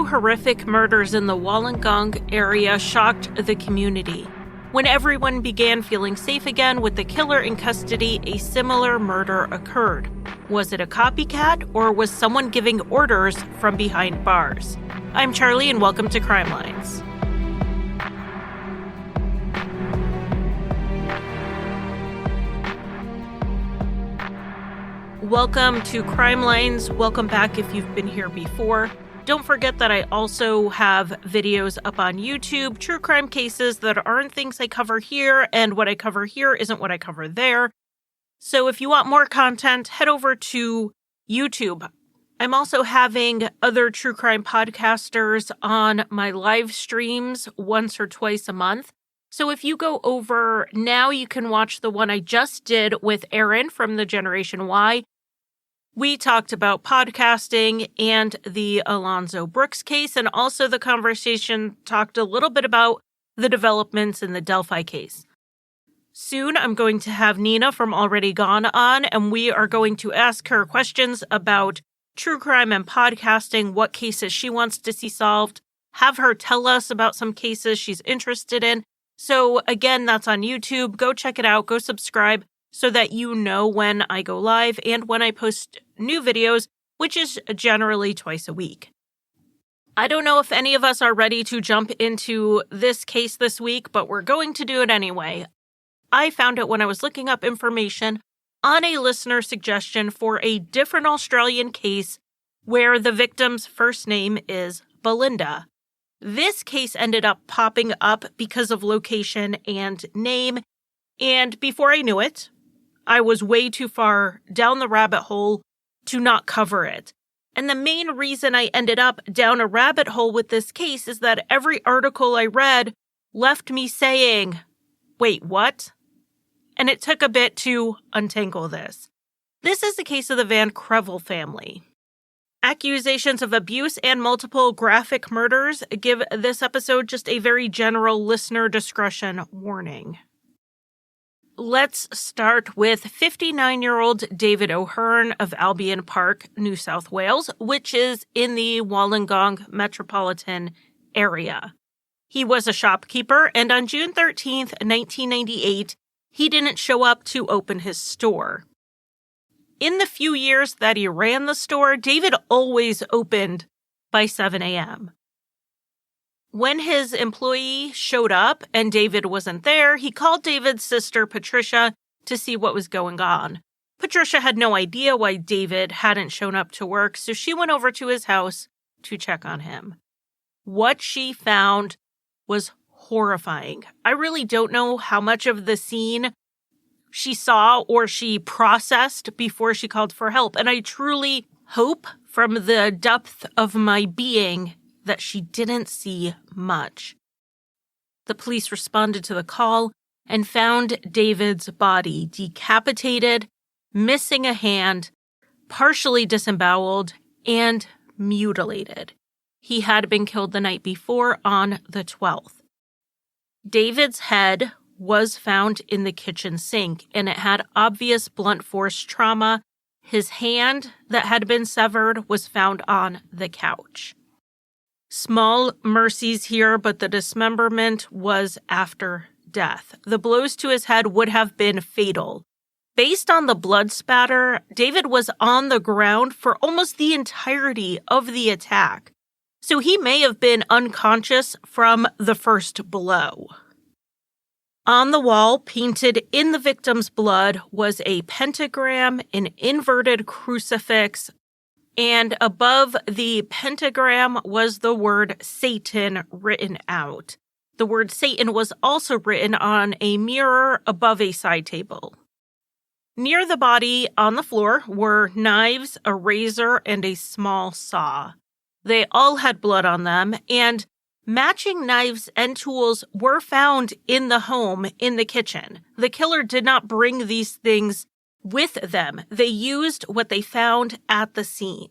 two horrific murders in the Wollongong area shocked the community. When everyone began feeling safe again with the killer in custody, a similar murder occurred. Was it a copycat, or was someone giving orders from behind bars? I'm Charlie, and welcome to Crime Lines. Welcome to Crime Lines. Welcome back if you've been here before. Don't forget that I also have videos up on YouTube, true crime cases that aren't things I cover here, and what I cover here isn't what I cover there. So if you want more content, head over to YouTube. I'm also having other true crime podcasters on my live streams once or twice a month. So if you go over now, you can watch the one I just did with Aaron from the Generation Y. We talked about podcasting and the Alonzo Brooks case, and also the conversation talked a little bit about the developments in the Delphi case. Soon, I'm going to have Nina from Already Gone on, and we are going to ask her questions about true crime and podcasting, what cases she wants to see solved, have her tell us about some cases she's interested in. So again, that's on YouTube. Go check it out. Go subscribe so that you know when I go live and when I post new videos, which is generally twice a week. I don't know if any of us are ready to jump into this case this week, but we're going to do it anyway. I found it when I was looking up information on a listener suggestion for a different Australian case where the victim's first name is Belinda. This case ended up popping up because of location and name, and before I knew it, I was way too far down the rabbit hole to not cover it. And the main reason I ended up down a rabbit hole with this case is that every article I read left me saying, wait, what? And it took a bit to untangle this. This is the case of the Krevel family. Accusations of abuse and multiple graphic murders give this episode just a very general listener discretion warning. Let's start with 59-year-old David O'Hearn of Albion Park, New South Wales, which is in the Wollongong metropolitan area. He was a shopkeeper, and on June 13th, 1998, he didn't show up to open his store. In the few years that he ran the store, David always opened by 7 a.m. When his employee showed up and David wasn't there, he called David's sister, Patricia, to see what was going on. Patricia had no idea why David hadn't shown up to work, so she went over to his house to check on him. What she found was horrifying. I really don't know how much of the scene she saw or she processed before she called for help, and I truly hope from the depth of my being that she didn't see much. The police responded to the call and found David's body decapitated, missing a hand, partially disemboweled, and mutilated. He had been killed the night before on the 12th. David's head was found in the kitchen sink, and it had obvious blunt force trauma. His hand that had been severed was found on the couch. Small mercies here, but the dismemberment was after death. The blows to his head would have been fatal. Based on the blood spatter, David was on the ground for almost the entirety of the attack, so he may have been unconscious from the first blow. On the wall, painted in the victim's blood, was a pentagram, an inverted crucifix, and above the pentagram was the word Satan written out. The word Satan was also written on a mirror above a side table. Near the body on the floor were knives, a razor, and a small saw. They all had blood on them, and matching knives and tools were found in the home in the kitchen. The killer did not bring these things with them. They used what they found at the scene.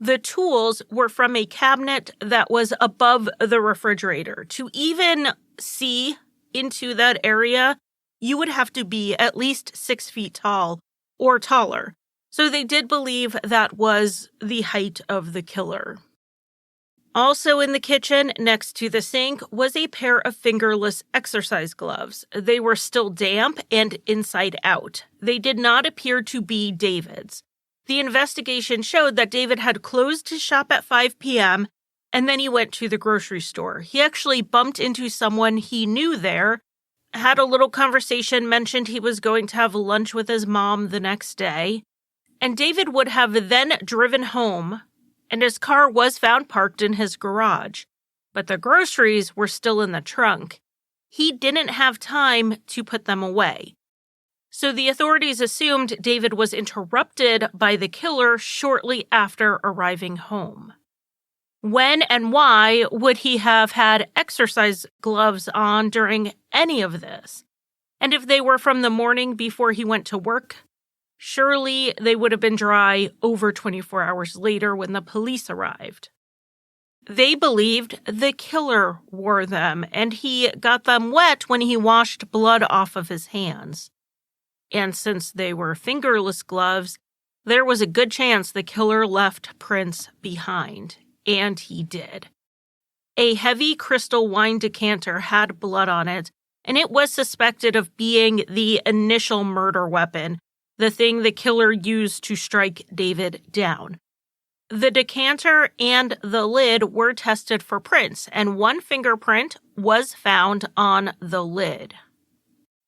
The tools were from a cabinet that was above the refrigerator. To even see into that area, you would have to be at least 6 feet tall or taller. So they did believe that was the height of the killer. Also in the kitchen, next to the sink, was a pair of fingerless exercise gloves. They were still damp and inside out. They did not appear to be David's. The investigation showed that David had closed his shop at 5 p.m., and then he went to the grocery store. He actually bumped into someone he knew there, had a little conversation, mentioned he was going to have lunch with his mom the next day, and David would have then driven home, and his car was found parked in his garage. But the groceries were still in the trunk. He didn't have time to put them away. So the authorities assumed David was interrupted by the killer shortly after arriving home. When and why would he have had exercise gloves on during any of this? And if they were from the morning before he went to work, surely they would have been dry over 24 hours later when the police arrived. They believed the killer wore them, and he got them wet when he washed blood off of his hands. And since they were fingerless gloves, there was a good chance the killer left prints behind, and he did. A heavy crystal wine decanter had blood on it, and it was suspected of being the initial murder weapon, the thing the killer used to strike David down. The decanter and the lid were tested for prints, and one fingerprint was found on the lid.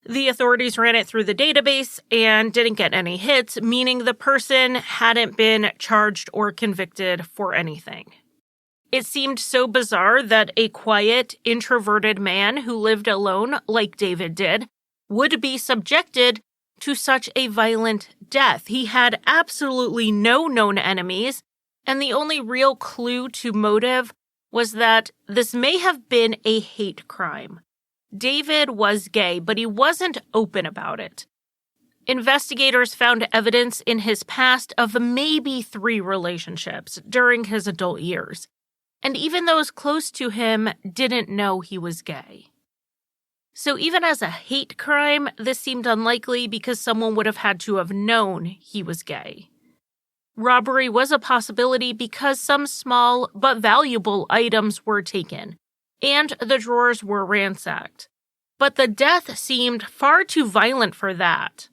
The authorities ran it through the database and didn't get any hits, meaning the person hadn't been charged or convicted for anything. It seemed so bizarre that a quiet, introverted man who lived alone, like David did, would be subjected to such a violent death. He had absolutely no known enemies, and the only real clue to motive was that this may have been a hate crime. David was gay, but he wasn't open about it. Investigators found evidence in his past of maybe 3 relationships during his adult years, and even those close to him didn't know he was gay. So even as a hate crime, this seemed unlikely because someone would have had to have known he was gay. Robbery was a possibility because some small but valuable items were taken, and the drawers were ransacked. But the death seemed far too violent for that.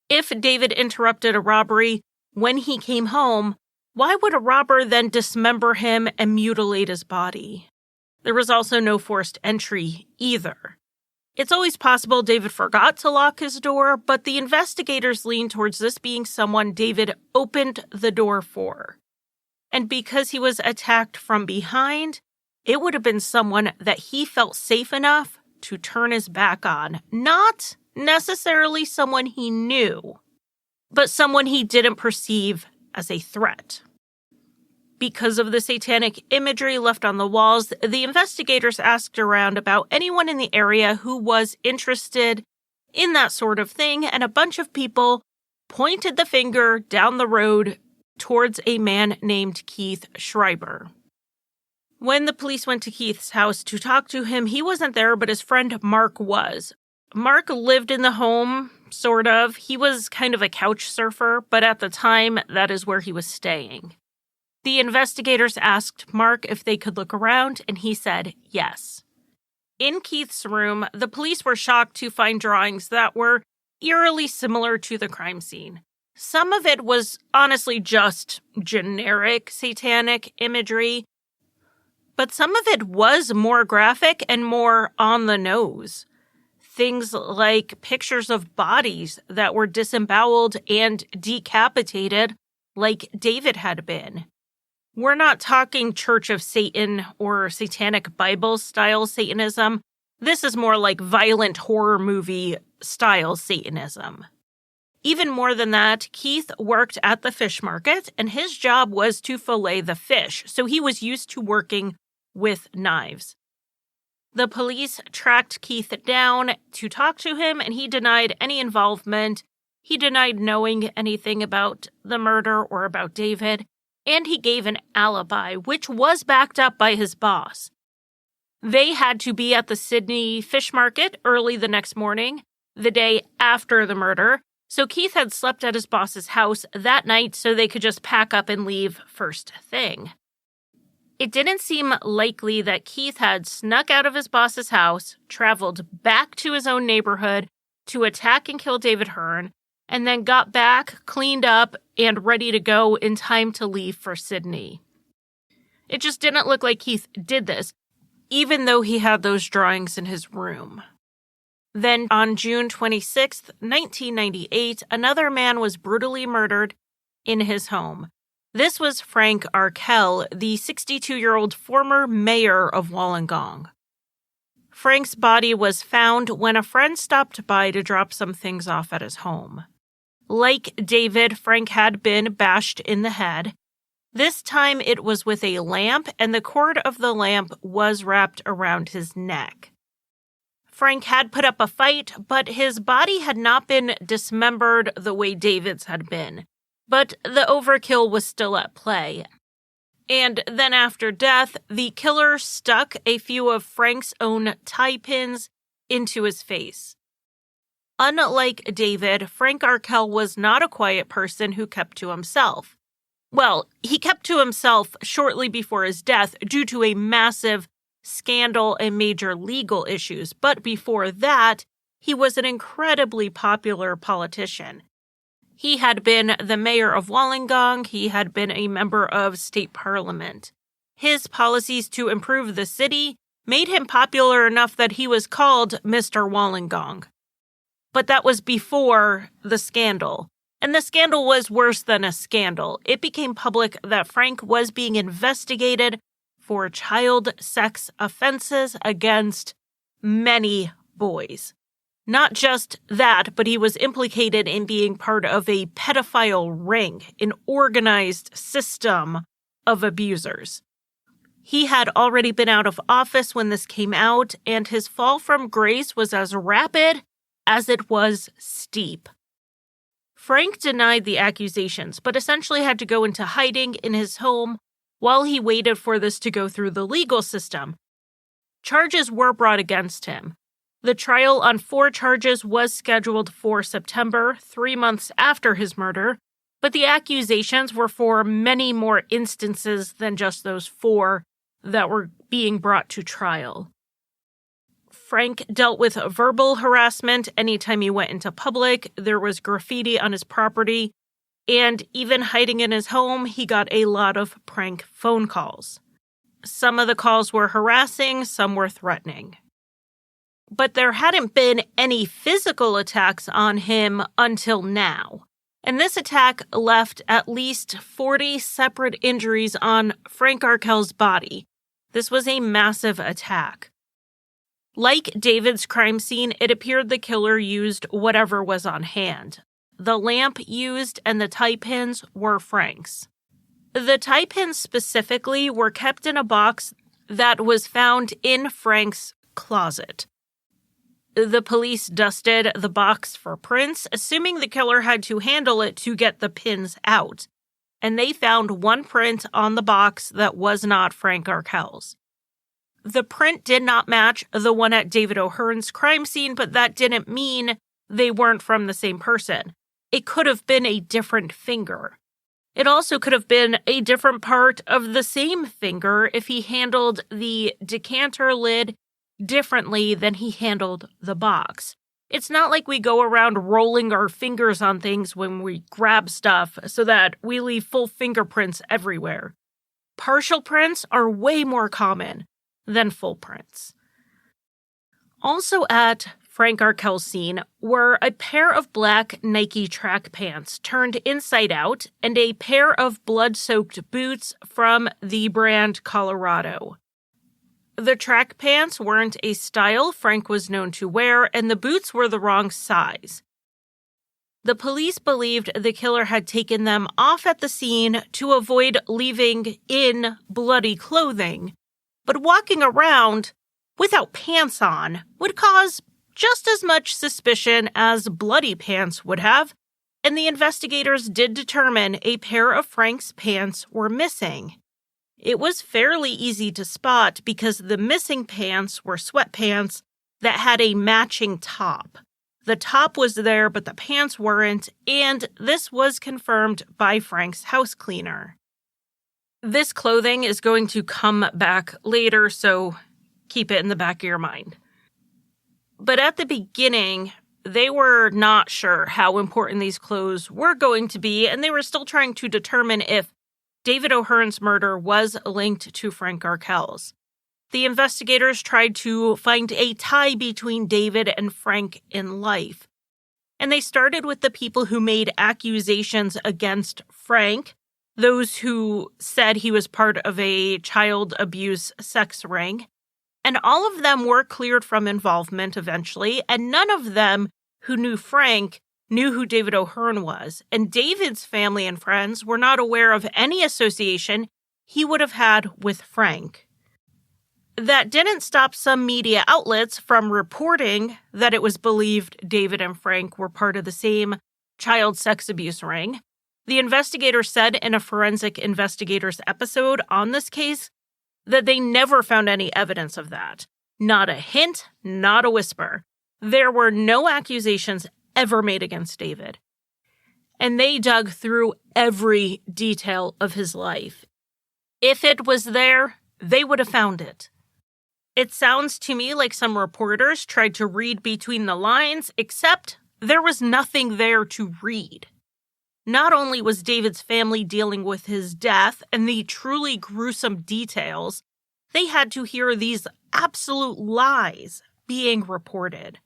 If David interrupted a robbery when he came home, why would a robber then dismember him and mutilate his body? There was also no forced entry either. It's always possible David forgot to lock his door, but the investigators leaned towards this being someone David opened the door for. And because he was attacked from behind, it would have been someone that he felt safe enough to turn his back on. Not necessarily someone he knew, but someone he didn't perceive as a threat. Because of the satanic imagery left on the walls, the investigators asked around about anyone in the area who was interested in that sort of thing, and a bunch of people pointed the finger down the road towards a man named Keith Schreiber. When the police went to Keith's house to talk to him, he wasn't there, but his friend Mark was. Mark lived in the home, sort of. He was kind of a couch surfer, but at the time, that is where he was staying. The investigators asked Mark if they could look around, and he said yes. In Keith's room, the police were shocked to find drawings that were eerily similar to the crime scene. Some of it was honestly just generic satanic imagery, but some of it was more graphic and more on the nose. Things like pictures of bodies that were disemboweled and decapitated like David had been. We're not talking Church of Satan or Satanic Bible-style Satanism. This is more like violent horror movie-style Satanism. Even more than that, Keith worked at the fish market, and his job was to fillet the fish, so he was used to working with knives. The police tracked Keith down to talk to him, and he denied any involvement. He denied knowing anything about the murder or about David, and he gave an alibi, which was backed up by his boss. They had to be at the Sydney fish market early the next morning, the day after the murder, so Keith had slept at his boss's house that night so they could just pack up and leave first thing. It didn't seem likely that Keith had snuck out of his boss's house, traveled back to his own neighborhood to attack and kill David Hearn, and then got back, cleaned up, and ready to go in time to leave for Sydney. It just didn't look like Keith did this, even though he had those drawings in his room. Then on June 26, 1998, another man was brutally murdered in his home. This was Frank Arkell, the 62-year-old former mayor of Wollongong. Frank's body was found when a friend stopped by to drop some things off at his home. Like David, Frank had been bashed in the head. This time it was with a lamp, and the cord of the lamp was wrapped around his neck. Frank had put up a fight, but his body had not been dismembered the way David's had been. But the overkill was still at play. And then after death, the killer stuck a few of Frank's own tie pins into his face. Unlike David, Frank Arkell was not a quiet person who kept to himself. Well, he kept to himself shortly before his death due to a massive scandal and major legal issues, but before that, he was an incredibly popular politician. He had been the mayor of Wollongong. He had been a member of state parliament. His policies to improve the city made him popular enough that he was called Mr. Wollongong. But that was before the scandal. And the scandal was worse than a scandal. It became public that Frank was being investigated for child sex offenses against many boys. Not just that, but he was implicated in being part of a pedophile ring, an organized system of abusers. He had already been out of office when this came out, and his fall from grace was as rapid as it was steep. Frank denied the accusations, but essentially had to go into hiding in his home while he waited for this to go through the legal system. Charges were brought against him. The trial on 4 charges was scheduled for September, 3 months after his murder, but the accusations were for many more instances than just those 4 that were being brought to trial. Frank dealt with verbal harassment anytime he went into public. There was graffiti on his property, and even hiding in his home, he got a lot of prank phone calls. Some of the calls were harassing, some were threatening. But there hadn't been any physical attacks on him until now. And this attack left at least 40 separate injuries on Frank Arkell's body. This was a massive attack. Like David's crime scene, it appeared the killer used whatever was on hand. The lamp used and the tie pins were Frank's. The tie pins specifically were kept in a box that was found in Frank's closet. The police dusted the box for prints, assuming the killer had to handle it to get the pins out, and they found 1 print on the box that was not Frank Arkell's. The print did not match the one at David O'Hearn's crime scene, but that didn't mean they weren't from the same person. It could have been a different finger. It also could have been a different part of the same finger if he handled the decanter lid differently than he handled the box. It's not like we go around rolling our fingers on things when we grab stuff so that we leave full fingerprints everywhere. Partial prints are way more common than full prints. Also at Frank Arkell's scene were a pair of black Nike track pants turned inside out and a pair of blood-soaked boots from the brand Colorado. The track pants weren't a style Frank was known to wear, and the boots were the wrong size. The police believed the killer had taken them off at the scene to avoid leaving in bloody clothing, but walking around without pants on would cause just as much suspicion as bloody pants would have, and the investigators did determine a pair of Frank's pants were missing. It was fairly easy to spot because the missing pants were sweatpants that had a matching top. The top was there, but the pants weren't, and this was confirmed by Frank's house cleaner. This clothing is going to come back later, so keep it in the back of your mind. But at the beginning, they were not sure how important these clothes were going to be, and they were still trying to determine if David O'Hearn's murder was linked to Frank Arkell's. The investigators tried to find a tie between David and Frank in life. And they started with the people who made accusations against Frank, those who said he was part of a child abuse sex ring. And all of them were cleared from involvement eventually, and none of them who knew Frank knew who David O'Hearn was. And David's family and friends were not aware of any association he would have had with Frank. That didn't stop some media outlets from reporting that it was believed David and Frank were part of the same child sex abuse ring. The investigator said in a Forensic Investigators episode on this case that they never found any evidence of that. Not a hint, not a whisper. There were no accusations ever made against David. And they dug through every detail of his life. If it was there, they would have found it. It sounds to me like some reporters tried to read between the lines, except there was nothing there to read. Not only was David's family dealing with his death and the truly gruesome details, they had to hear these absolute lies being reported.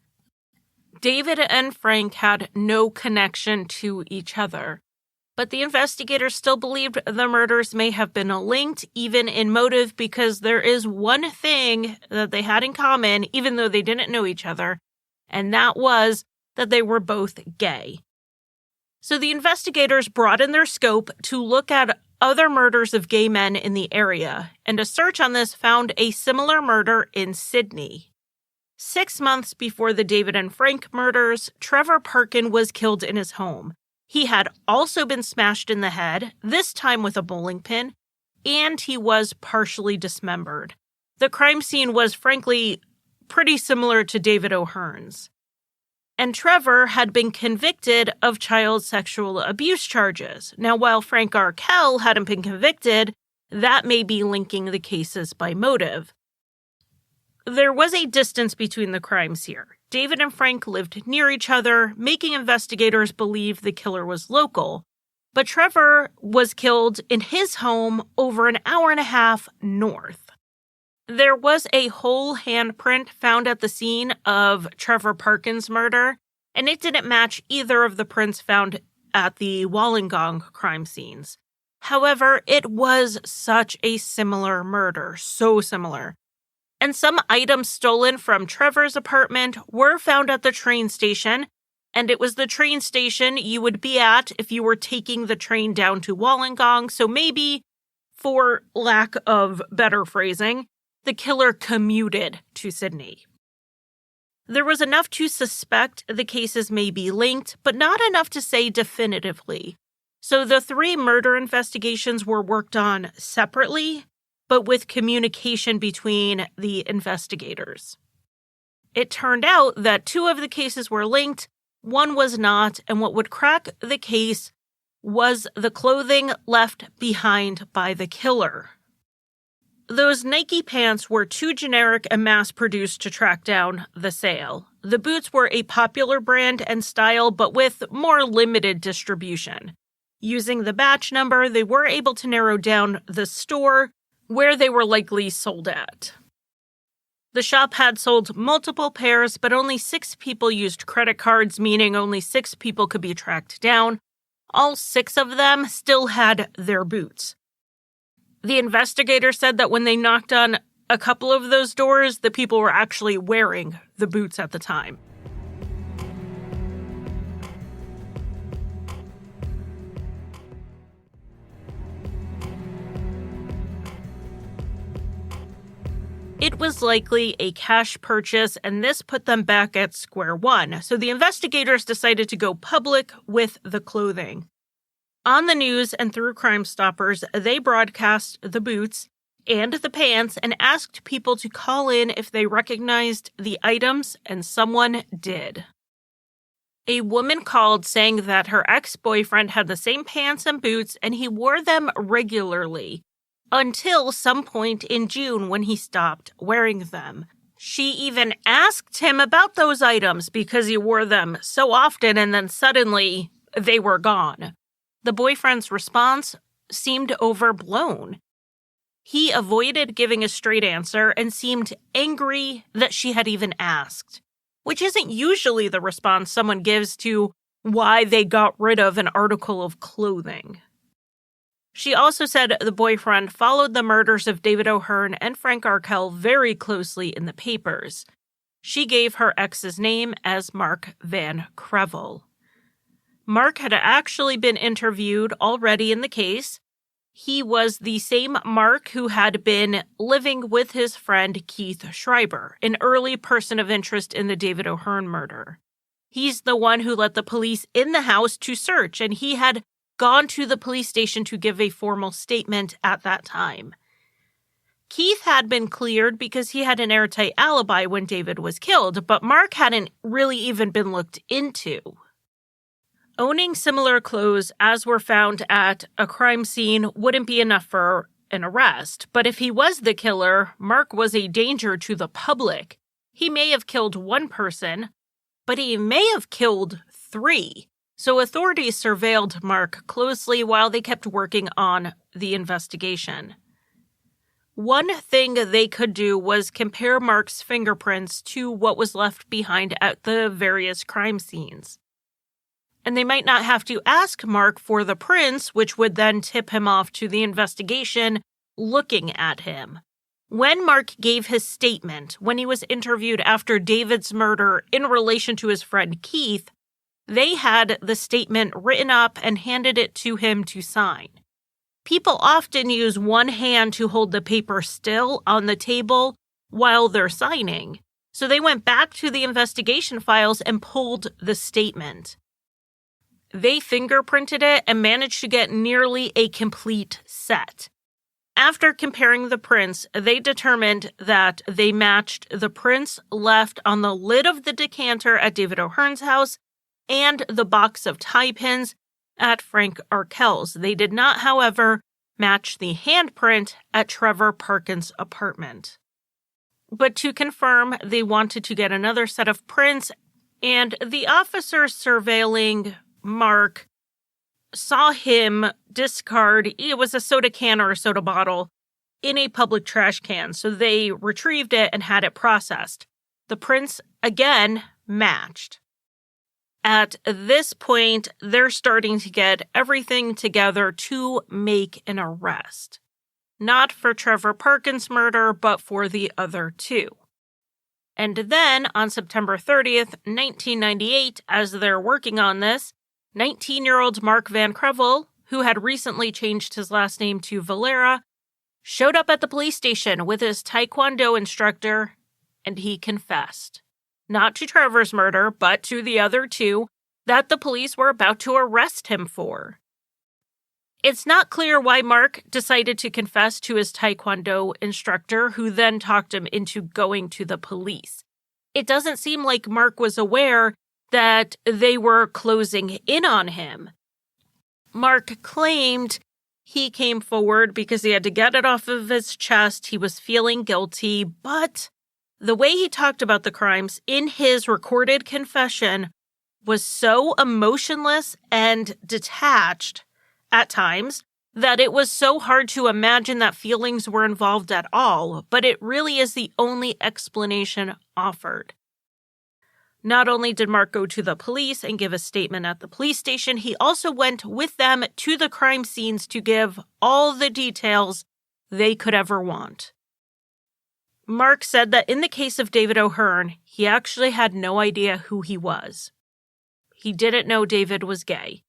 David and Frank had no connection to each other, but the investigators still believed the murders may have been linked, even in motive, because there is one thing that they had in common, even though they didn't know each other, and that was that they were both gay. So the investigators broadened their scope to look at other murders of gay men in the area, and a search on this found a similar murder in Sydney. 6 months before the David and Frank murders, Trevor Parkin was killed in his home. He had also been smashed in the head, this time with a bowling pin, and he was partially dismembered. The crime scene was, frankly, pretty similar to David O'Hearn's. And Trevor had been convicted of child sexual abuse charges. Now, while Frank Arkell hadn't been convicted, that may be linking the cases by motive. There was a distance between the crimes here. David and Frank lived near each other, making investigators believe the killer was local. But Trevor was killed in his home over an hour and a half north. There was a whole handprint found at the scene of Trevor Parkin's murder, and it didn't match either of the prints found at the Wollongong crime scenes. However, it was such a similar murder, so similar. And some items stolen from Trevor's apartment were found at the train station, and it was the train station you would be at if you were taking the train down to Wollongong, so maybe, for lack of better phrasing, the killer commuted to Sydney. There was enough to suspect the cases may be linked, but not enough to say definitively. So the 3 murder investigations were worked on separately, but with communication between the investigators. It turned out that 2 of the cases were linked, 1 was not, and what would crack the case was the clothing left behind by the killer. Those Nike pants were too generic and mass-produced to track down the sale. The boots were a popular brand and style, but with more limited distribution. Using the batch number, they were able to narrow down the store where they were likely sold at. The shop had sold multiple pairs, but only 6 people used credit cards, meaning only 6 people could be tracked down. All 6 of them still had their boots. The investigator said that when they knocked on a couple of those doors, the people were actually wearing the boots at the time. It was likely a cash purchase, and this put them back at square one. So the investigators decided to go public with the clothing. On the news and through Crime Stoppers, they broadcast the boots and the pants and asked people to call in if they recognized the items, and someone did. A woman called saying that her ex-boyfriend had the same pants and boots and he wore them regularly. until some point in June when he stopped wearing them. She even asked him about those items because he wore them so often and then suddenly they were gone. The boyfriend's response seemed overblown. He avoided giving a straight answer and seemed angry that she had even asked, which isn't usually the response someone gives to why they got rid of an article of clothing. She also said the boyfriend followed the murders of David O'Hearn and Frank Arkell very closely in the papers. She gave her ex's name as Mark Van Krevel. Mark had actually been interviewed already in the case. He was the same Mark who had been living with his friend Keith Schreiber, an early person of interest in the David O'Hearn murder. He's the one who let the police in the house to search, and he had gone to the police station to give a formal statement at that time. Keith had been cleared because he had an airtight alibi when David was killed, but Mark hadn't really even been looked into. Owning similar clothes as were found at a crime scene wouldn't be enough for an arrest, but if he was the killer, Mark was a danger to the public. He may have killed one person, but he may have killed 3. So authorities surveilled Mark closely while they kept working on the investigation. One thing they could do was compare Mark's fingerprints to what was left behind at the various crime scenes. And they might not have to ask Mark for the prints, which would then tip him off to the investigation looking at him. When Mark gave his statement, when he was interviewed after David's murder in relation to his friend Keith, they had the statement written up and handed it to him to sign. People often use one hand to hold the paper still on the table while they're signing, so they went back to the investigation files and pulled the statement. They fingerprinted it and managed to get nearly a complete set. After comparing the prints, they determined that they matched the prints left on the lid of the decanter at David O'Hearn's house and the box of tie pins at Frank Arkell's. They did not, however, match the handprint at Trevor Parkin's apartment. But to confirm, they wanted to get another set of prints, and the officer surveilling Mark saw him discard, it was a soda can or a soda bottle, in a public trash can, so they retrieved it and had it processed. The prints, again, matched. At this point, they're starting to get everything together to make an arrest. Not for Trevor Parkin's murder, but for the other 2. And then, on September 30th, 1998, as they're working on this, 19-year-old Mark Van Krevel, who had recently changed his last name to Valera, showed up at the police station with his Taekwondo instructor, and he confessed. Not to Trevor's murder, but to the other 2 that the police were about to arrest him for. It's not clear why Mark decided to confess to his Taekwondo instructor, who then talked him into going to the police. It doesn't seem like Mark was aware that they were closing in on him. Mark claimed he came forward because he had to get it off of his chest. He was feeling guilty, but the way he talked about the crimes in his recorded confession was so emotionless and detached at times that it was so hard to imagine that feelings were involved at all, but it really is the only explanation offered. Not only did Mark go to the police and give a statement at the police station, he also went with them to the crime scenes to give all the details they could ever want. Mark said that in the case of David O'Hearn, he actually had no idea who he was. He didn't know David was gay.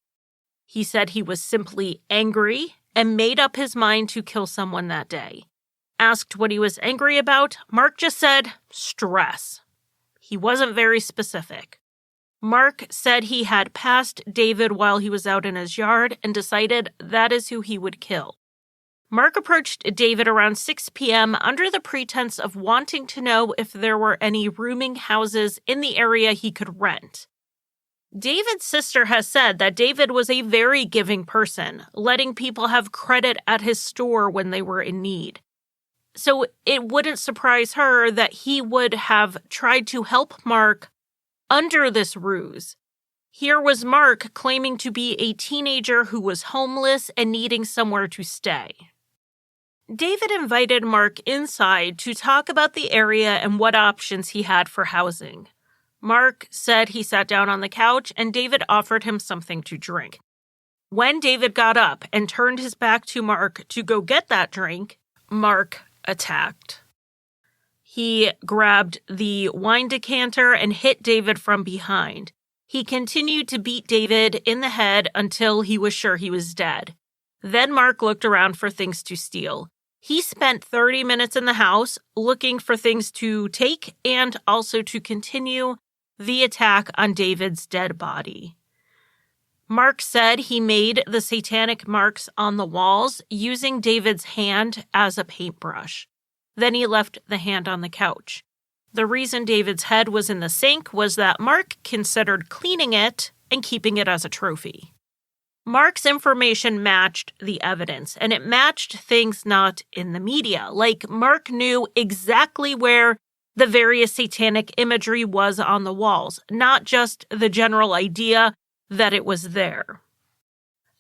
He said he was simply angry and made up his mind to kill someone that day. Asked what he was angry about, Mark just said, stress. He wasn't very specific. Mark said he had passed David while he was out in his yard and decided that is who he would kill. Mark approached David around 6 p.m. under the pretense of wanting to know if there were any rooming houses in the area he could rent. David's sister has said that David was a very giving person, letting people have credit at his store when they were in need. So it wouldn't surprise her that he would have tried to help Mark under this ruse. Here was Mark claiming to be a teenager who was homeless and needing somewhere to stay. David invited Mark inside to talk about the area and what options he had for housing. Mark said he sat down on the couch and David offered him something to drink. When David got up and turned his back to Mark to go get that drink, Mark attacked. He grabbed the wine decanter and hit David from behind. He continued to beat David in the head until he was sure he was dead. Then Mark looked around for things to steal. He spent 30 minutes in the house looking for things to take and also to continue the attack on David's dead body. Mark said he made the satanic marks on the walls using David's hand as a paintbrush. Then he left the hand on the couch. The reason David's head was in the sink was that Mark considered cleaning it and keeping it as a trophy. Mark's information matched the evidence, and it matched things not in the media. Like, Mark knew exactly where the various satanic imagery was on the walls, not just the general idea that it was there.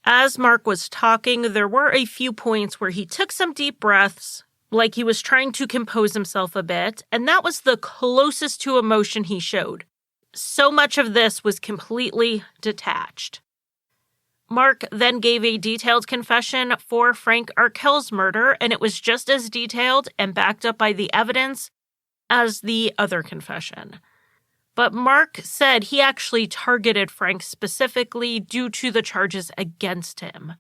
As Mark was talking, there were a few points where he took some deep breaths, like he was trying to compose himself a bit, and that was the closest to emotion he showed. So much of this was completely detached. Mark then gave a detailed confession for Frank Arkell's murder, and it was just as detailed and backed up by the evidence as the other confession. But Mark said he actually targeted Frank specifically due to the charges against him.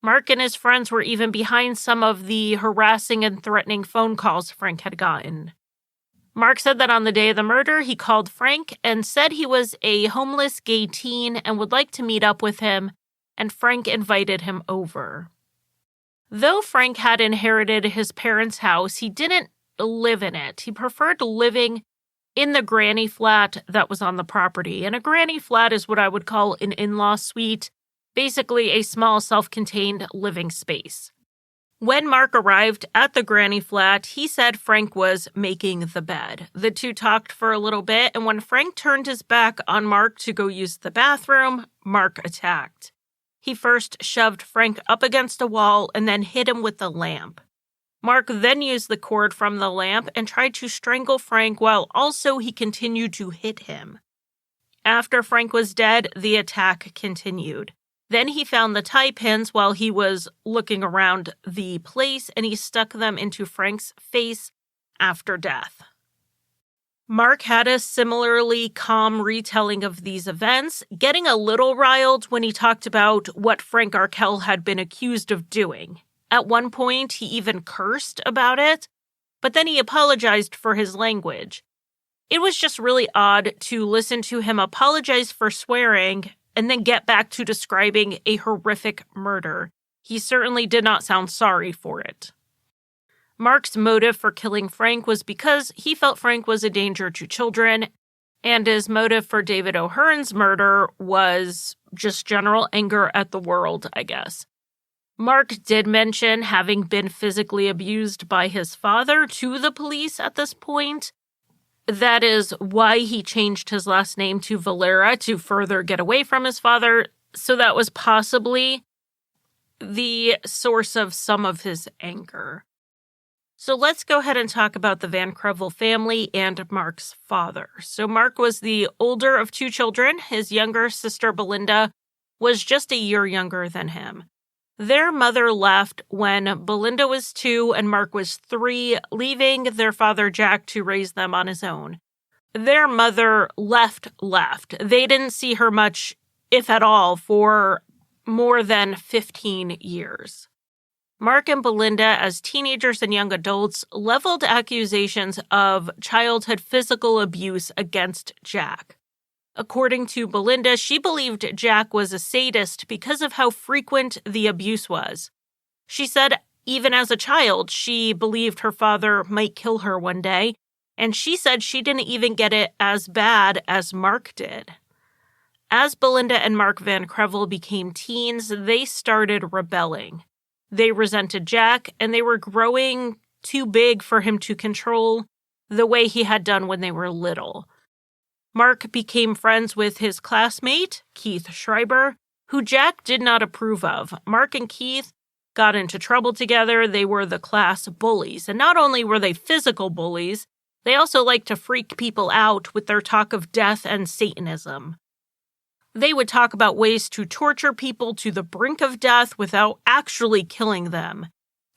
Mark and his friends were even behind some of the harassing and threatening phone calls Frank had gotten. Mark said that on the day of the murder, he called Frank and said he was a homeless gay teen and would like to meet up with him, and Frank invited him over. Though Frank had inherited his parents' house, he didn't live in it. He preferred living in the granny flat that was on the property. And a granny flat is what I would call an in-law suite, basically a small self-contained living space. When Mark arrived at the granny flat, he said Frank was making the bed. The two talked for a little bit, and when Frank turned his back on Mark to go use the bathroom, Mark attacked. He first shoved Frank up against a wall and then hit him with the lamp. Mark then used the cord from the lamp and tried to strangle Frank while also he continued to hit him. After Frank was dead, the attack continued. Then he found the tie pins while he was looking around the place, and he stuck them into Frank's face after death. Mark had a similarly calm retelling of these events, getting a little riled when he talked about what Frank Arkell had been accused of doing. At one point, he even cursed about it, but then he apologized for his language. It was just really odd to listen to him apologize for swearing and then get back to describing a horrific murder. He certainly did not sound sorry for it. Mark's motive for killing Frank was because he felt Frank was a danger to children, and his motive for David O'Hearn's murder was just general anger at the world, I guess. Mark did mention having been physically abused by his father to the police at this point. That is why he changed his last name to Valera to further get away from his father, so that was possibly the source of some of his anger. So let's go ahead and talk about the Van Krevel family and Mark's father. So Mark was the older of two children. His younger sister, Belinda, was just a year younger than him. Their mother left when Belinda was 2 and Mark was 3, leaving their father Jack to raise them on his own. Their mother left. They didn't see her much, if at all, for more than 15 years. Mark and Belinda, as teenagers and young adults, leveled accusations of childhood physical abuse against Jack. According to Belinda, she believed Jack was a sadist because of how frequent the abuse was. She said even as a child, she believed her father might kill her one day, and she said she didn't even get it as bad as Mark did. As Belinda and Mark Van Krevel became teens, they started rebelling. They resented Jack, and they were growing too big for him to control the way he had done when they were little. Mark became friends with his classmate, Keith Schreiber, who Jack did not approve of. Mark and Keith got into trouble together. They were the class bullies. And not only were they physical bullies, they also liked to freak people out with their talk of death and Satanism. They would talk about ways to torture people to the brink of death without actually killing them.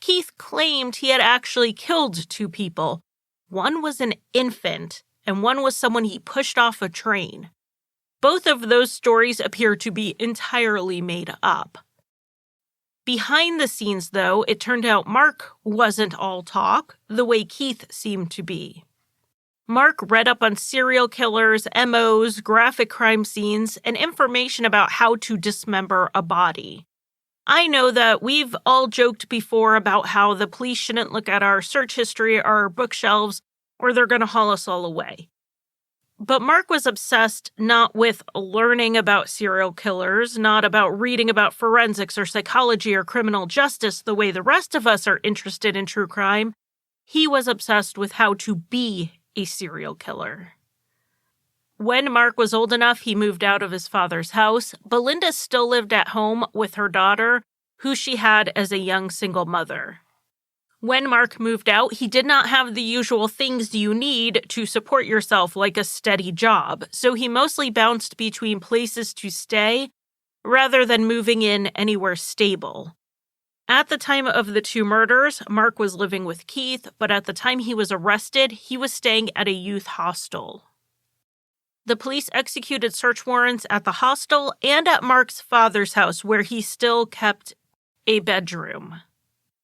Keith claimed he had actually killed 2 people. One was an infant, and one was someone he pushed off a train. Both of those stories appear to be entirely made up. Behind the scenes, though, it turned out Mark wasn't all talk, the way Keith seemed to be. Mark read up on serial killers, MOs, graphic crime scenes, and information about how to dismember a body. I know that we've all joked before about how the police shouldn't look at our search history, our bookshelves, or they're going to haul us all away. But Mark was obsessed not with learning about serial killers, not about reading about forensics or psychology or criminal justice the way the rest of us are interested in true crime. He was obsessed with how to be a serial killer. When Mark was old enough, he moved out of his father's house. Belinda still lived at home with her daughter, who she had as a young single mother. When Mark moved out, he did not have the usual things you need to support yourself, like a steady job, so he mostly bounced between places to stay rather than moving in anywhere stable. At the time of the 2 murders, Mark was living with Keith, but at the time he was arrested, he was staying at a youth hostel. The police executed search warrants at the hostel and at Mark's father's house, where he still kept a bedroom.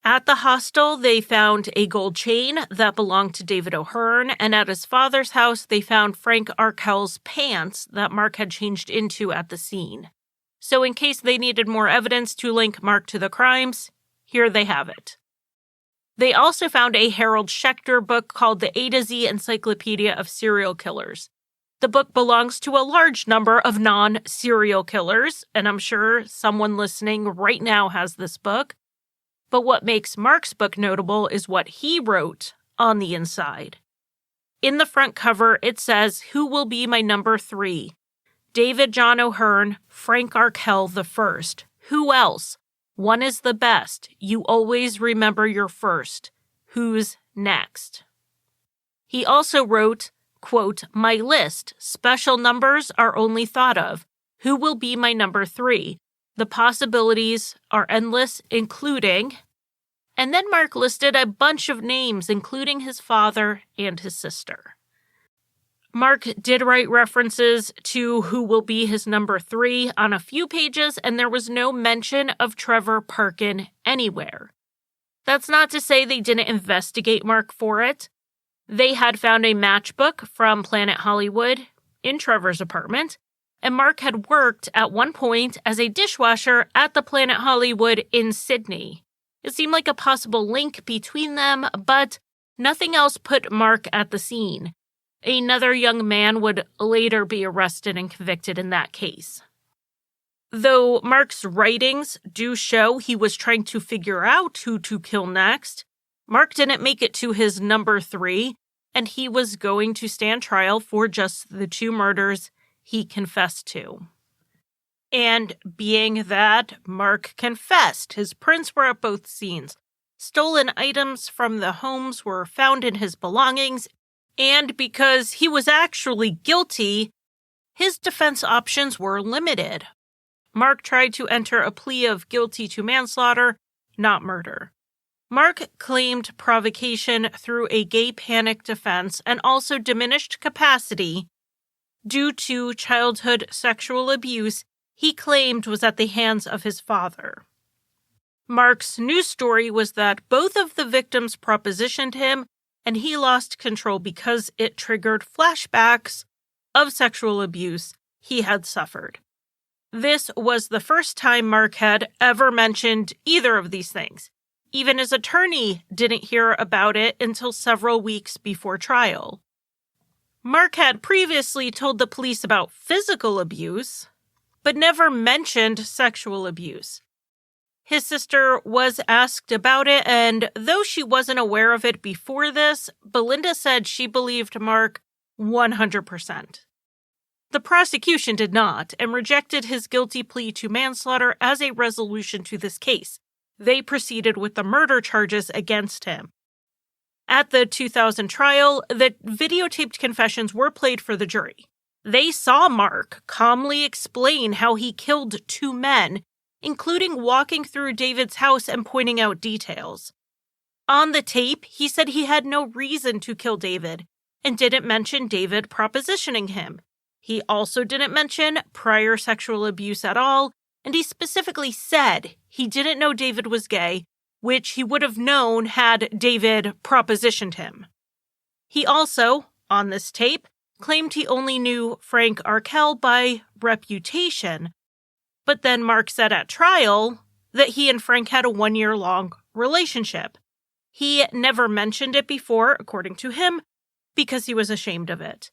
At the hostel, they found a gold chain that belonged to David O'Hearn, and at his father's house, they found Frank Arkell's pants that Mark had changed into at the scene. So in case they needed more evidence to link Mark to the crimes, here they have it. They also found a Harold Schechter book called The A to Z Encyclopedia of Serial Killers. The book belongs to a large number of non-serial killers, and I'm sure someone listening right now has this book. But what makes Mark's book notable is what he wrote on the inside. In the front cover, it says, "Who will be my number 3? David John O'Hearn, Frank Arkell the first. Who else? One is the best. You always remember your first. Who's next?" He also wrote, quote, "My list, special numbers are only thought of. Who will be my number 3? The possibilities are endless, including..." And then Mark listed a bunch of names, including his father and his sister. Mark did write references to who will be his number 3 on a few pages, and there was no mention of Trevor Parkin anywhere. That's not to say they didn't investigate Mark for it. They had found a matchbook from Planet Hollywood in Trevor's apartment, and Mark had worked at one point as a dishwasher at the Planet Hollywood in Sydney. It seemed like a possible link between them, but nothing else put Mark at the scene. Another young man would later be arrested and convicted in that case. Though Mark's writings do show he was trying to figure out who to kill next, Mark didn't make it to his number 3, and he was going to stand trial for just the 2 murders he confessed to. And being that Mark confessed, his prints were at both scenes. Stolen items from the homes were found in his belongings, and because he was actually guilty, his defense options were limited. Mark tried to enter a plea of guilty to manslaughter, not murder. Mark claimed provocation through a gay panic defense and also diminished capacity due to childhood sexual abuse he claimed was at the hands of his father. Mark's news story was that both of the victims propositioned him, and he lost control because it triggered flashbacks of sexual abuse he had suffered. This was the first time Mark had ever mentioned either of these things. Even his attorney didn't hear about it until several weeks before trial. Mark had previously told the police about physical abuse, but never mentioned sexual abuse. His sister was asked about it, and though she wasn't aware of it before this, Belinda said she believed Mark 100%. The prosecution did not, and rejected his guilty plea to manslaughter as a resolution to this case. They proceeded with the murder charges against him. At the 2000 trial, the videotaped confessions were played for the jury. They saw Mark calmly explain how he killed 2 men, including walking through David's house and pointing out details. On the tape, he said he had no reason to kill David, and didn't mention David propositioning him. He also didn't mention prior sexual abuse at all, and he specifically said he didn't know David was gay, which he would have known had David propositioned him. He also, on this tape, claimed he only knew Frank Arkell by reputation, but then Mark said at trial that he and Frank had a 1-year-long relationship. He never mentioned it before, according to him, because he was ashamed of it.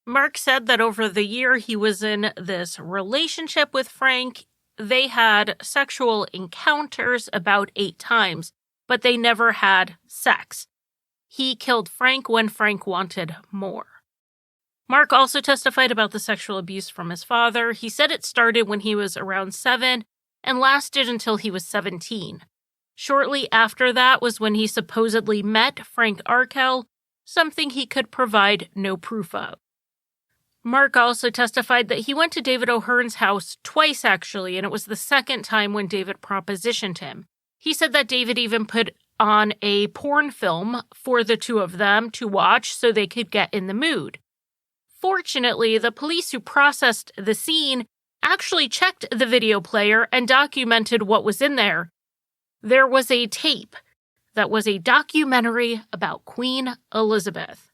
Mark said that over the year he was in this relationship with Frank, they had sexual encounters about 8 times, but they never had sex. He killed Frank when Frank wanted more. Mark also testified about the sexual abuse from his father. He said it started when he was around 7 and lasted until he was 17. Shortly after that was when he supposedly met Frank Arkell, something he could provide no proof of. Mark also testified that he went to David O'Hearn's house twice, actually, and it was the second time when David propositioned him. He said that David even put on a porn film for the 2 of them to watch so they could get in the mood. Fortunately, the police who processed the scene actually checked the video player and documented what was in there. There was a tape that was a documentary about Queen Elizabeth.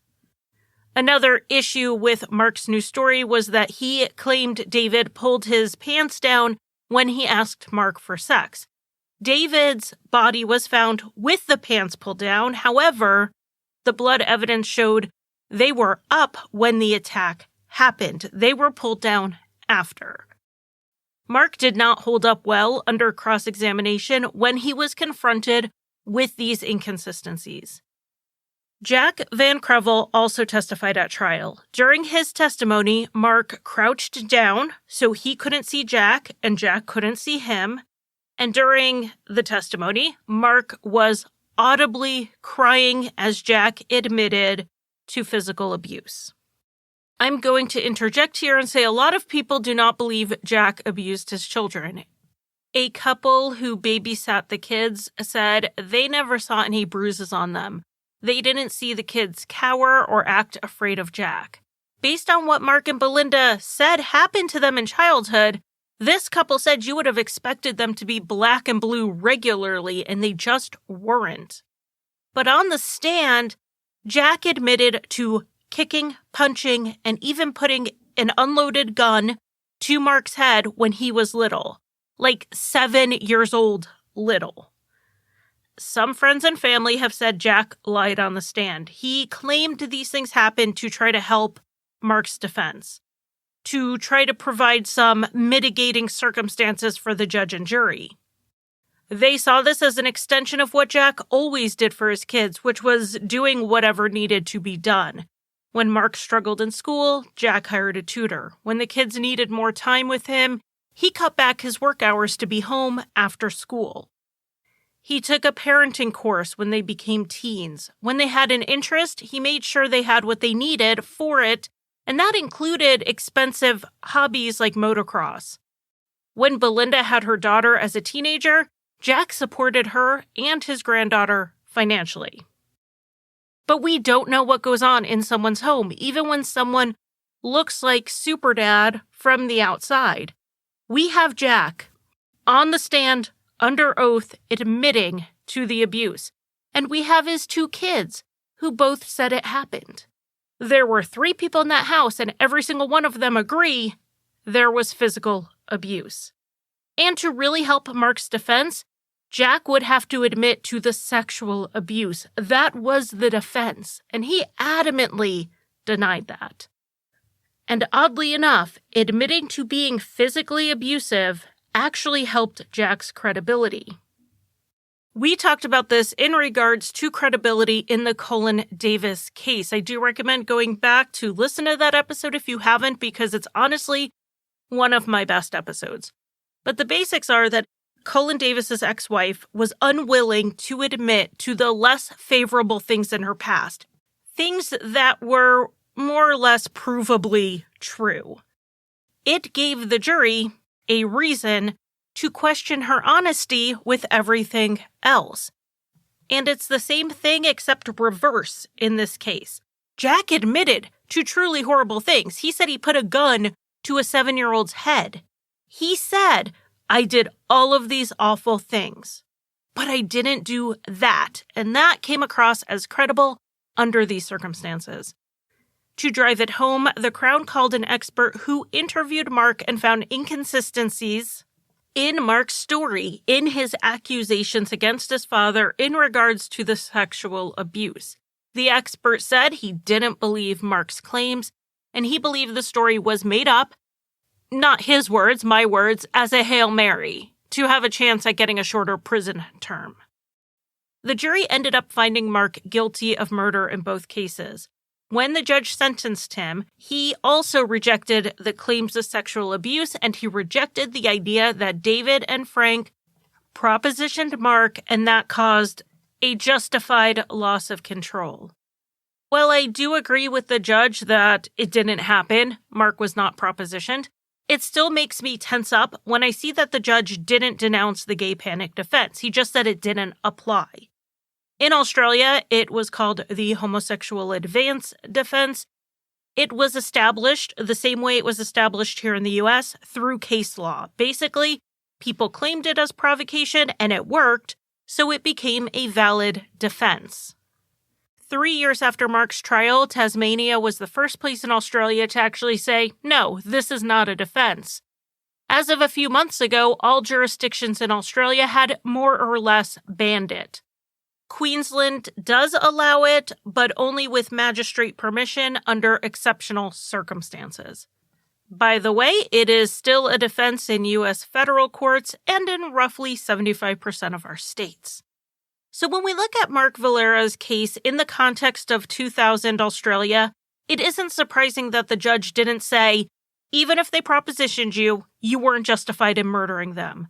Another issue with Mark's new story was that he claimed David pulled his pants down when he asked Mark for sex. David's body was found with the pants pulled down. However, the blood evidence showed they were up when the attack happened. They were pulled down after. Mark did not hold up well under cross-examination when he was confronted with these inconsistencies. Jack Van Krevel also testified at trial. During his testimony, Mark crouched down so he couldn't see Jack and Jack couldn't see him. And during the testimony, Mark was audibly crying as Jack admitted to physical abuse. I'm going to interject here and say a lot of people do not believe Jack abused his children. A couple who babysat the kids said they never saw any bruises on them. They didn't see the kids cower or act afraid of Jack. Based on what Mark and Belinda said happened to them in childhood, this couple said you would have expected them to be black and blue regularly, and they just weren't. But on the stand, Jack admitted to kicking, punching, and even putting an unloaded gun to Mark's head when he was little, like 7 years old little. Some friends and family have said Jack lied on the stand. He claimed these things happened to try to help Mark's defense, to try to provide some mitigating circumstances for the judge and jury. They saw this as an extension of what Jack always did for his kids, which was doing whatever needed to be done. When Mark struggled in school, Jack hired a tutor. When the kids needed more time with him, he cut back his work hours to be home after school. He took a parenting course when they became teens. When they had an interest, he made sure they had what they needed for it, and that included expensive hobbies like motocross. When Belinda had her daughter as a teenager, Jack supported her and his granddaughter financially. But we don't know what goes on in someone's home, even when someone looks like Super Dad from the outside. We have Jack on the stand, under oath, admitting to the abuse. And we have his 2 kids, who both said it happened. There were 3 people in that house, and every single one of them agree there was physical abuse. And to really help Mark's defense, Jack would have to admit to the sexual abuse. That was the defense, and he adamantly denied that. And oddly enough, admitting to being physically abusive actually helped Jack's credibility. We talked about this in regards to credibility in the Colin Davis case. I do recommend going back to listen to that episode if you haven't, because it's honestly one of my best episodes. But the basics are that Colin Davis's ex-wife was unwilling to admit to the less favorable things in her past, things that were more or less provably true. It gave the jury a reason to question her honesty with everything else. And it's the same thing except reverse in this case. Jack admitted to truly horrible things. He said he put a gun to a 7-year-old's head. He said, I did all of these awful things, but I didn't do that. And that came across as credible under these circumstances. To drive it home, the Crown called an expert who interviewed Mark and found inconsistencies in Mark's story in his accusations against his father in regards to the sexual abuse. The expert said he didn't believe Mark's claims, and he believed the story was made up, not his words, my words, as a Hail Mary, to have a chance at getting a shorter prison term. The jury ended up finding Mark guilty of murder in both cases. When the judge sentenced him, he also rejected the claims of sexual abuse, and he rejected the idea that David and Frank propositioned Mark, and that caused a justified loss of control. While I do agree with the judge that it didn't happen, Mark was not propositioned, it still makes me tense up when I see that the judge didn't denounce the gay panic defense. He just said it didn't apply. In Australia, it was called the homosexual advance defense. It was established the same way it was established here in the US through case law. Basically, people claimed it as provocation and it worked, so it became a valid defense. 3 years after Mark's trial, Tasmania was the first place in Australia to actually say, no, this is not a defense. As of a few months ago, all jurisdictions in Australia had more or less banned it. Queensland does allow it, but only with magistrate permission under exceptional circumstances. By the way, it is still a defense in U.S. federal courts and in roughly 75% of our states. So when we look at Mark Valera's case in the context of 2000 Australia, it isn't surprising that the judge didn't say, even if they propositioned you, you weren't justified in murdering them.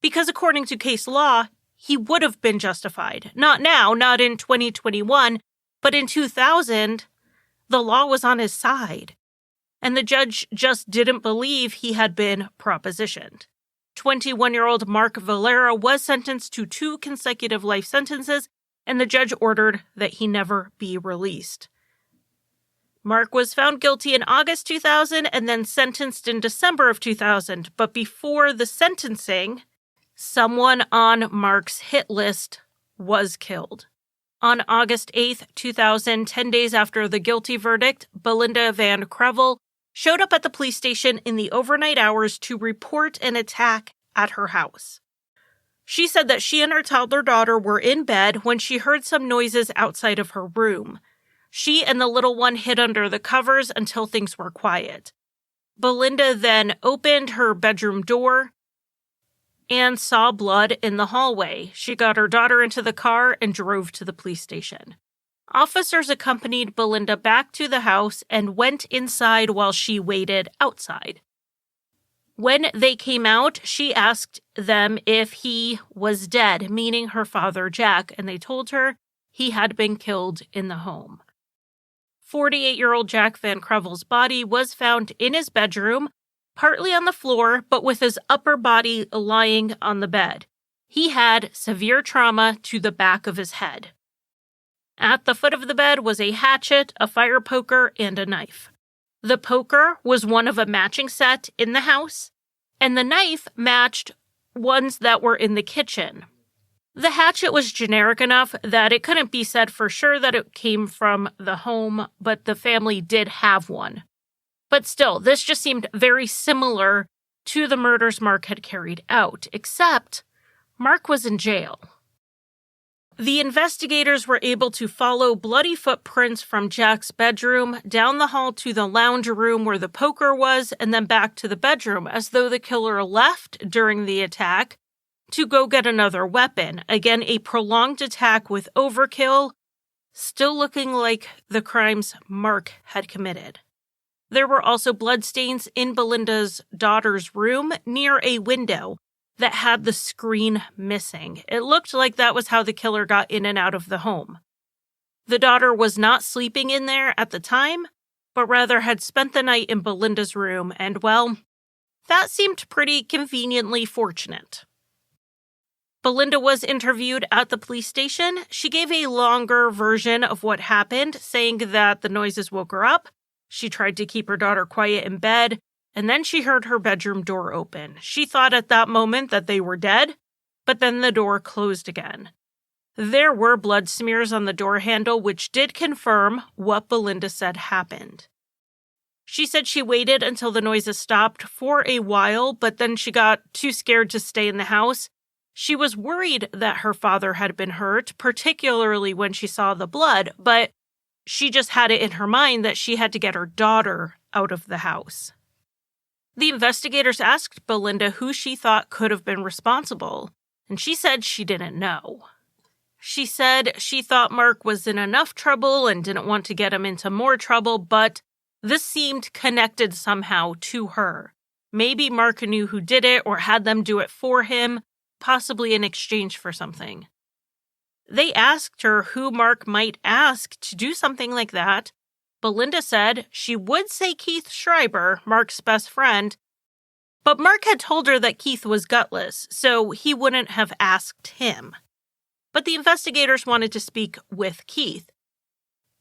Because according to case law, he would have been justified. Not now, not in 2021, but in 2000, the law was on his side. And the judge just didn't believe he had been propositioned. 21-year-old Mark Valera was sentenced to 2 consecutive life sentences, and the judge ordered that he never be released. Mark was found guilty in August 2000 and then sentenced in December of 2000, but before the sentencing, someone on Mark's hit list was killed. On August 8, 2000, 10 days after the guilty verdict, Belinda Van Krevel showed up at the police station in the overnight hours to report an attack at her house. She said that she and her toddler daughter were in bed when she heard some noises outside of her room. She and the little one hid under the covers until things were quiet. Belinda then opened her bedroom door and saw blood in the hallway. She got her daughter into the car and drove to the police station. Officers accompanied Belinda back to the house and went inside while she waited outside. When they came out, she asked them if he was dead, meaning her father, Jack, and they told her he had been killed in the home. 48-year-old Jack Van Krevel's body was found in his bedroom, partly on the floor, but with his upper body lying on the bed. He had severe trauma to the back of his head. At the foot of the bed was a hatchet, a fire poker, and a knife. The poker was one of a matching set in the house, and the knife matched ones that were in the kitchen. The hatchet was generic enough that it couldn't be said for sure that it came from the home, but the family did have one. But still, this just seemed very similar to the murders Mark had carried out, except Mark was in jail. The investigators were able to follow bloody footprints from Jack's bedroom down the hall to the lounge room where the poker was and then back to the bedroom, as though the killer left during the attack to go get another weapon. Again, a prolonged attack with overkill, still looking like the crimes Mark had committed. There were also bloodstains in Belinda's daughter's room near a window that had the screen missing. It looked like that was how the killer got in and out of the home. The daughter was not sleeping in there at the time, but rather had spent the night in Belinda's room, and well, that seemed pretty conveniently fortunate. Belinda was interviewed at the police station. She gave a longer version of what happened, saying that the noises woke her up. She tried to keep her daughter quiet in bed, and then she heard her bedroom door open. She thought at that moment that they were dead, but then the door closed again. There were blood smears on the door handle, which did confirm what Belinda said happened. She said she waited until the noises stopped for a while, but then she got too scared to stay in the house. She was worried that her father had been hurt, particularly when she saw the blood, but she just had it in her mind that she had to get her daughter out of the house. The investigators asked Belinda who she thought could have been responsible, and she said she didn't know. She said she thought Mark was in enough trouble and didn't want to get him into more trouble, but this seemed connected somehow to her. Maybe Mark knew who did it or had them do it for him, possibly in exchange for something. They asked her who Mark might ask to do something like that. Belinda said she would say Keith Schreiber, Mark's best friend, but Mark had told her that Keith was gutless, so he wouldn't have asked him. But the investigators wanted to speak with Keith.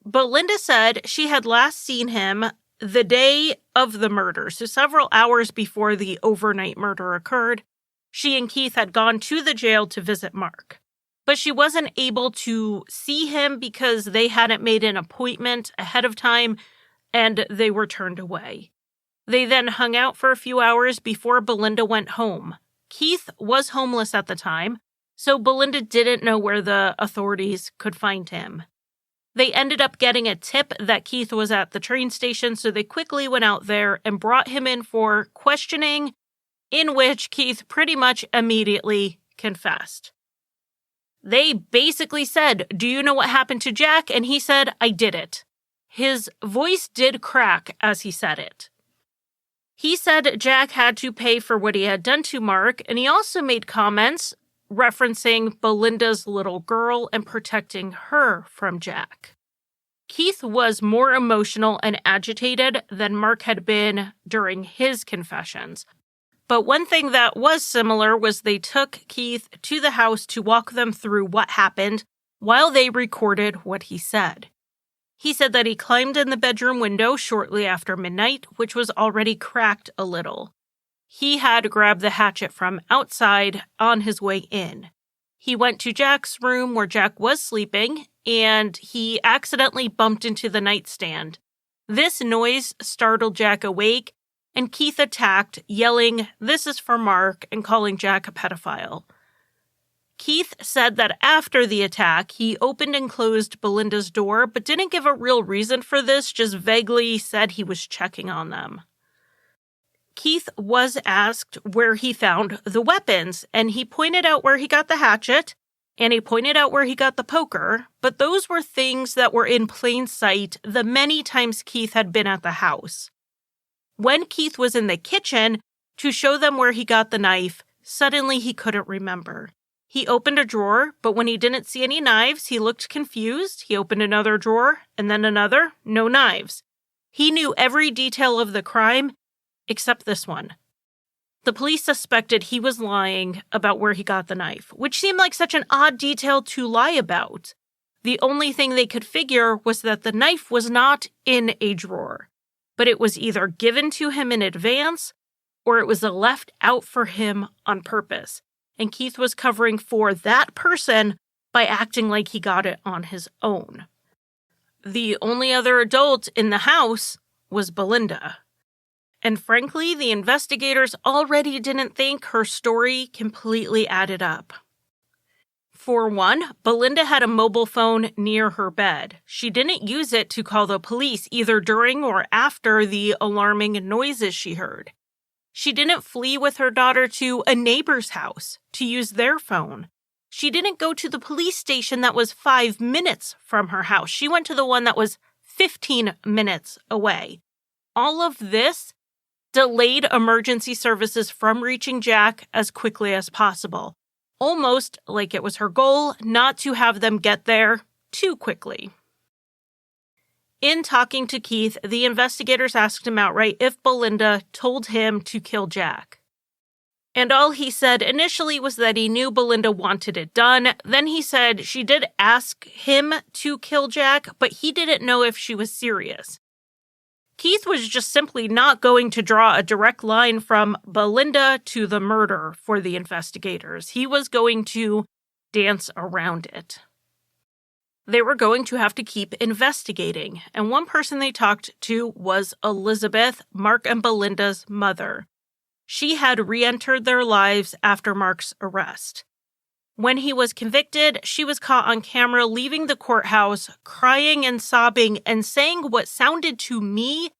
Belinda said she had last seen him the day of the murder, so several hours before the overnight murder occurred. She and Keith had gone to the jail to visit Mark. But she wasn't able to see him because they hadn't made an appointment ahead of time, and they were turned away. They then hung out for a few hours before Belinda went home. Keith was homeless at the time, so Belinda didn't know where the authorities could find him. They ended up getting a tip that Keith was at the train station, so they quickly went out there and brought him in for questioning, in which Keith pretty much immediately confessed. They basically said, "Do you know what happened to Jack?" And he said, "I did it." His voice did crack as he said it. He said Jack had to pay for what he had done to Mark, and he also made comments referencing Belinda's little girl and protecting her from Jack. Keith was more emotional and agitated than Mark had been during his confessions. But one thing that was similar was they took Keith to the house to walk them through what happened while they recorded what he said. He said that he climbed in the bedroom window shortly after midnight, which was already cracked a little. He had grabbed the hatchet from outside on his way in. He went to Jack's room where Jack was sleeping, and he accidentally bumped into the nightstand. This noise startled Jack awake, and Keith attacked, yelling, "This is for Mark," and calling Jack a pedophile. Keith said that after the attack, he opened and closed Belinda's door, but didn't give a real reason for this, just vaguely said he was checking on them. Keith was asked where he found the weapons, and he pointed out where he got the hatchet, and he pointed out where he got the poker, but those were things that were in plain sight the many times Keith had been at the house. When Keith was in the kitchen to show them where he got the knife, suddenly he couldn't remember. He opened a drawer, but when he didn't see any knives, he looked confused. He opened another drawer, and then another, no knives. He knew every detail of the crime, except this one. The police suspected he was lying about where he got the knife, which seemed like such an odd detail to lie about. The only thing they could figure was that the knife was not in a drawer, but it was either given to him in advance or it was left out for him on purpose. And Keith was covering for that person by acting like he got it on his own. The only other adult in the house was Belinda. And frankly, the investigators already didn't think her story completely added up. For one, Belinda had a mobile phone near her bed. She didn't use it to call the police either during or after the alarming noises she heard. She didn't flee with her daughter to a neighbor's house to use their phone. She didn't go to the police station that was 5 minutes from her house. She went to the one that was 15 minutes away. All of this delayed emergency services from reaching Jack as quickly as possible, almost like it was her goal not to have them get there too quickly. In talking to Keith, the investigators asked him outright if Belinda told him to kill Jack. And all he said initially was that he knew Belinda wanted it done. Then he said she did ask him to kill Jack, but he didn't know if she was serious. Keith was just simply not going to draw a direct line from Belinda to the murder for the investigators. He was going to dance around it. They were going to have to keep investigating, and one person they talked to was Elizabeth, Mark and Belinda's mother. She had re-entered their lives after Mark's arrest. When he was convicted, she was caught on camera leaving the courthouse, crying and sobbing and saying what sounded to me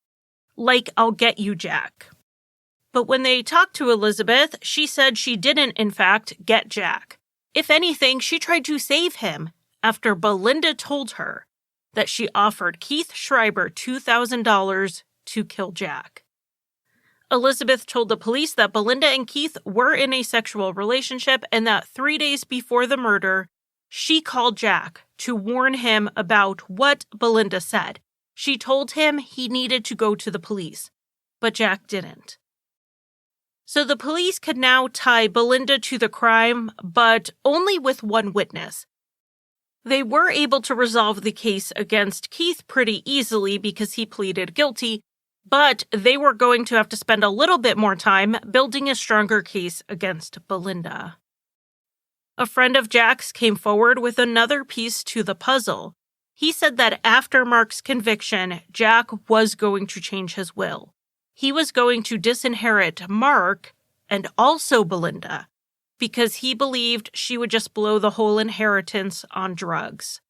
like, "I'll get you, Jack." But when they talked to Elizabeth, she said she didn't, in fact, get Jack. If anything, she tried to save him after Belinda told her that she offered Keith Schreiber $2,000 to kill Jack. Elizabeth told the police that Belinda and Keith were in a sexual relationship and that 3 days before the murder, she called Jack to warn him about what Belinda said. She told him he needed to go to the police, but Jack didn't. So the police could now tie Belinda to the crime, but only with one witness. They were able to resolve the case against Keith pretty easily because he pleaded guilty, but they were going to have to spend a little bit more time building a stronger case against Belinda. A friend of Jack's came forward with another piece to the puzzle. He said that after Mark's conviction, Jack was going to change his will. He was going to disinherit Mark and also Belinda because he believed she would just blow the whole inheritance on drugs.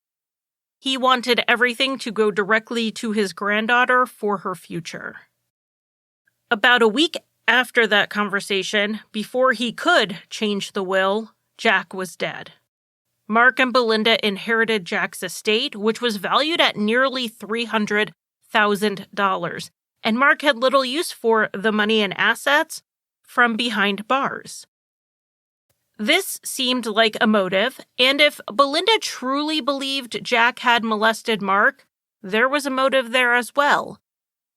He wanted everything to go directly to his granddaughter for her future. About a week after that conversation, before he could change the will, Jack was dead. Mark and Belinda inherited Jack's estate, which was valued at nearly $300,000, and Mark had little use for the money and assets from behind bars. This seemed like a motive, and if Belinda truly believed Jack had molested Mark, there was a motive there as well.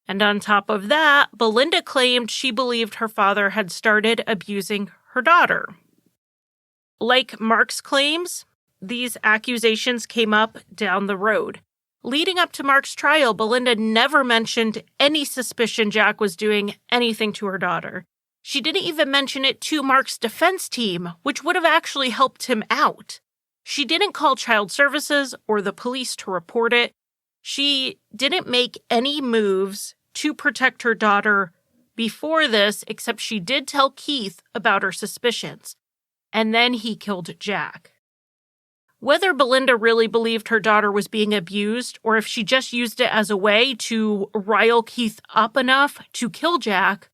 And on top of that, Belinda claimed she believed her father had started abusing her daughter. Like Mark's claims, these accusations came up down the road. Leading up to Mark's trial, Belinda never mentioned any suspicion Jack was doing anything to her daughter. She didn't even mention it to Mark's defense team, which would have actually helped him out. She didn't call child services or the police to report it. She didn't make any moves to protect her daughter before this, except she did tell Keith about her suspicions. And then he killed Jack. Whether Belinda really believed her daughter was being abused or if she just used it as a way to rile Keith up enough to kill Jack,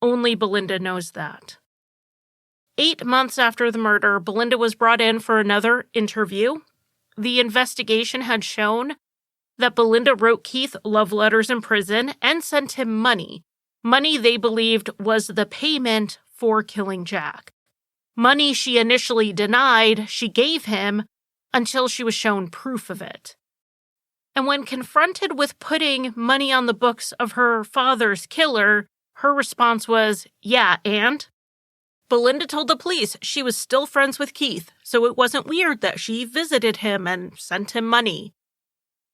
only Belinda knows that. 8 months after the murder, Belinda was brought in for another interview. The investigation had shown that Belinda wrote Keith love letters in prison and sent him money. Money they believed was the payment for killing Jack. Money she initially denied she gave him until she was shown proof of it. And when confronted with putting money on the books of her father's killer, her response was, "Yeah, and?" Belinda told the police she was still friends with Keith, so it wasn't weird that she visited him and sent him money.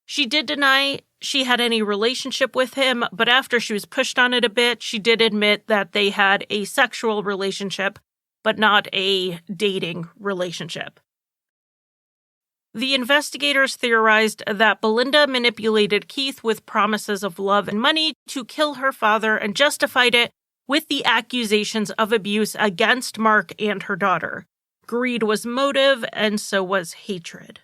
She did deny she had any relationship with him, but after she was pushed on it a bit, she did admit that they had a sexual relationship, but not a dating relationship. The investigators theorized that Belinda manipulated Keith with promises of love and money to kill her father and justified it with the accusations of abuse against Mark and her daughter. Greed was motive, and so was hatred.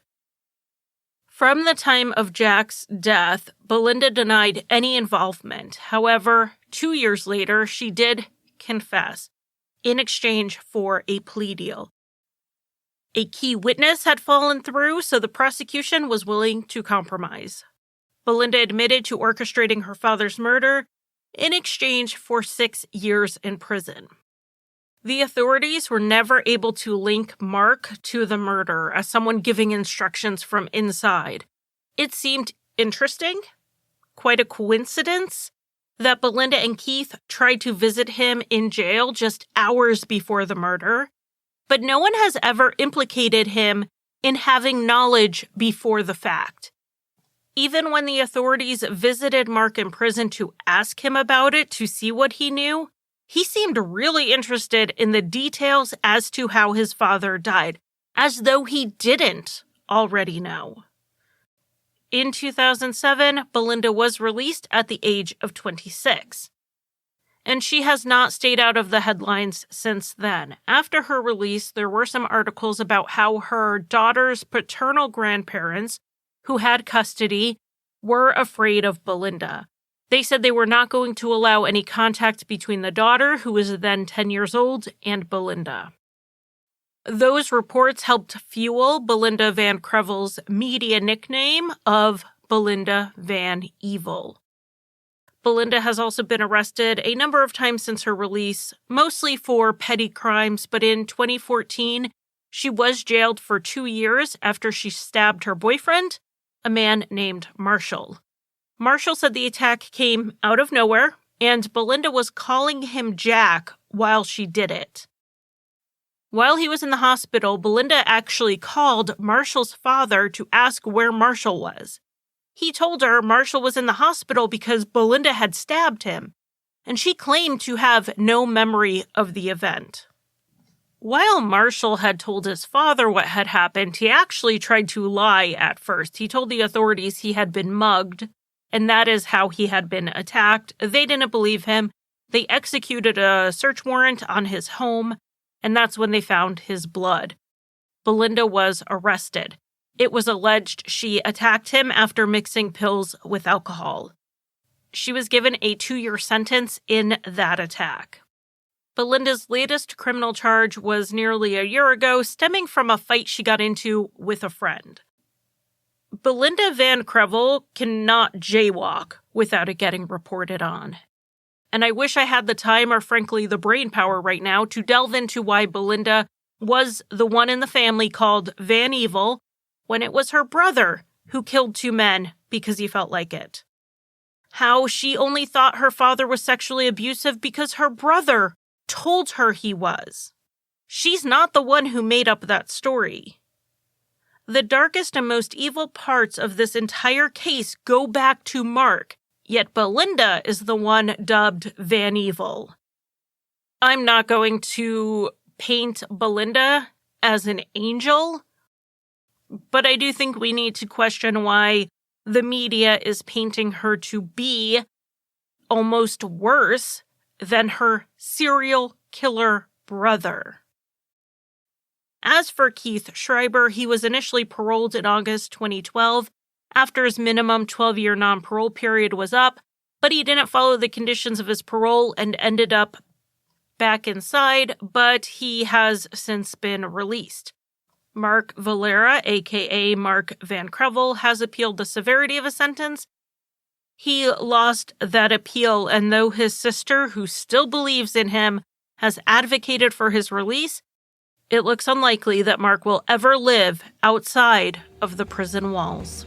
From the time of Jack's death, Belinda denied any involvement. However, 2 years later, she did confess in exchange for a plea deal. A key witness had fallen through, so the prosecution was willing to compromise. Belinda admitted to orchestrating her father's murder in exchange for 6 years in prison. The authorities were never able to link Mark to the murder as someone giving instructions from inside. It seemed interesting, quite a coincidence, that Belinda and Keith tried to visit him in jail just hours before the murder, but no one has ever implicated him in having knowledge before the fact. Even when the authorities visited Mark in prison to ask him about it to see what he knew, he seemed really interested in the details as to how his father died, as though he didn't already know. In 2007, Belinda was released at the age of 26. And she has not stayed out of the headlines since then. After her release, there were some articles about how her daughter's paternal grandparents, who had custody, were afraid of Belinda. They said they were not going to allow any contact between the daughter, who was then 10 years old, and Belinda. Those reports helped fuel Belinda Van Krevel's media nickname of Belinda Van Evil. Belinda has also been arrested a number of times since her release, mostly for petty crimes, but in 2014, she was jailed for 2 years after she stabbed her boyfriend, a man named Marshall. Marshall said the attack came out of nowhere, and Belinda was calling him Jack while she did it. While he was in the hospital, Belinda actually called Marshall's father to ask where Marshall was. He told her Marshall was in the hospital because Belinda had stabbed him, and she claimed to have no memory of the event. While Marshall had told his father what had happened, he actually tried to lie at first. He told the authorities he had been mugged, and that is how he had been attacked. They didn't believe him. They executed a search warrant on his home, and that's when they found his blood. Belinda was arrested. It was alleged she attacked him after mixing pills with alcohol. She was given a 2-year sentence in that attack. Belinda's latest criminal charge was nearly a year ago, stemming from a fight she got into with a friend. Belinda Van Krevel cannot jaywalk without it getting reported on. And I wish I had the time or frankly the brain power right now to delve into why Belinda was the one in the family called Van Evil when it was her brother who killed 2 men because he felt like it. How she only thought her father was sexually abusive because her brother told her he was. She's not the one who made up that story. The darkest and most evil parts of this entire case go back to Mark, yet Belinda is the one dubbed Van Evil. I'm not going to paint Belinda as an angel, but I do think we need to question why the media is painting her to be almost worse than her serial killer brother. As for Keith Schreiber, he was initially paroled in August 2012 after his minimum 12-year non-parole period was up, but he didn't follow the conditions of his parole and ended up back inside, but he has since been released. Mark Valera, aka Mark Van Krevel, has appealed the severity of his sentence. He lost that appeal, and though his sister, who still believes in him, has advocated for his release, it looks unlikely that Mark will ever live outside of the prison walls.